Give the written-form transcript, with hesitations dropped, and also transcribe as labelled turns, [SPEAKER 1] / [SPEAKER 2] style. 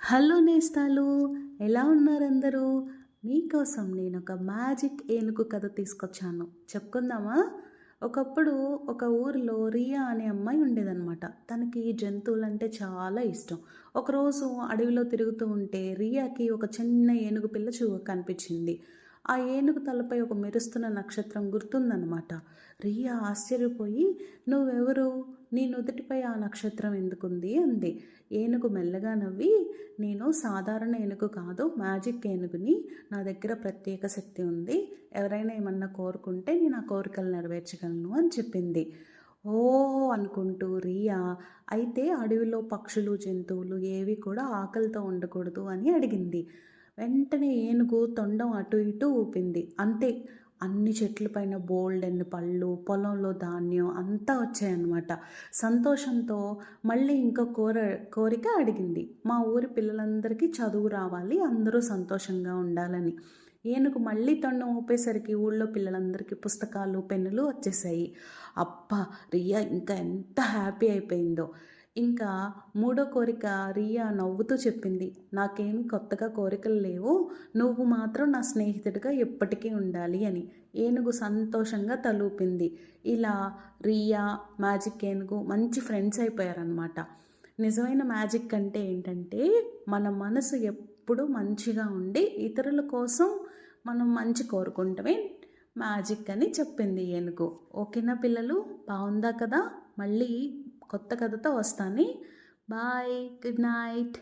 [SPEAKER 1] Hello నేస్తాలు, ఎలా ఉన్నారు అందరూ? మీకోసం నేను ఒక మ్యాజిక్ ఏనుగు కథ తీసుకొచ్చాను. చెప్పుకుందామా? ఒకప్పుడు ఒక ఊరిలో రియా అనే అమ్మాయి ఉండేదన్నమాట. తనకి జంతువులంటే చాలా ఇష్టం. ఒకరోజు అడవిలో తిరుగుతూ ఉంటే రియాకి ఒక చిన్న ఏనుగు పిల్ల కనిపించింది. ఆ ఏనుగు తలపై ఒక మెరుస్తున్న నక్షత్రం గుర్తుందన్నమాట. రియా ఆశ్చర్యపోయి, "నువ్వెవరు? నీ నుదుటిపై ఆ నక్షత్రం ఎందుకుంది?" అంది. ఏనుగు మెల్లగా నవ్వి, "నేను సాధారణ ఏనుగు కాదు, మ్యాజిక్ ఏనుగుని. నా దగ్గర ప్రత్యేక శక్తి ఉంది. ఎవరైనా ఏమన్నా కోరుకుంటే నేను ఆ కోరికలు నెరవేర్చగలను" అని చెప్పింది. ఓహో అనుకుంటూ రియా, "అయితే అడవిలో పక్షులు, జంతువులు ఏవి కూడా ఆకలితో ఉండకూడదు" అని అడిగింది. వెంటనే ఏనుగు తొండం అటు ఇటు ఊపింది. అంతే, అన్ని చెట్ల పైన బోల్డన్ని పళ్ళు, పొలంలో ధాన్యం అంతా వచ్చాయన్నమాట. సంతోషంతో మళ్ళీ ఇంకో కోరిక అడిగింది. "మా ఊరి పిల్లలందరికీ చదువు రావాలి, అందరూ సంతోషంగా ఉండాలని." ఏనుగు మళ్ళీ తొండం ఊపేసరికి ఊళ్ళో పిల్లలందరికీ పుస్తకాలు, పెన్నులు వచ్చేసాయి. అబ్బా! రియా ఇంకా ఎంత హ్యాపీ అయిపోయిందో. ఇంకా మూడో కోరిక రియా నవ్వుతూ చెప్పింది, "నాకేమి కొత్తగా కోరికలు లేవు, నువ్వు మాత్రం నా స్నేహితుడిగా ఎప్పటికీ ఉండాలి" అని. ఏనుగు సంతోషంగా తలూపింది. ఇలా రియా, మ్యాజిక్ ఏనుగు మంచి ఫ్రెండ్స్ అయిపోయారనమాట. నిజమైన మ్యాజిక్ అంటే ఏంటంటే, మన మనసు ఎప్పుడూ మంచిగా ఉండి ఇతరుల కోసం మనం మంచి కోరుకుంటమే మ్యాజిక్ అని చెప్పింది ఏనుగు. ఓకేనా పిల్లలు? బాగుందా కదా? మళ్ళీ కొత్త కథతో వస్తాను. Bye, good night.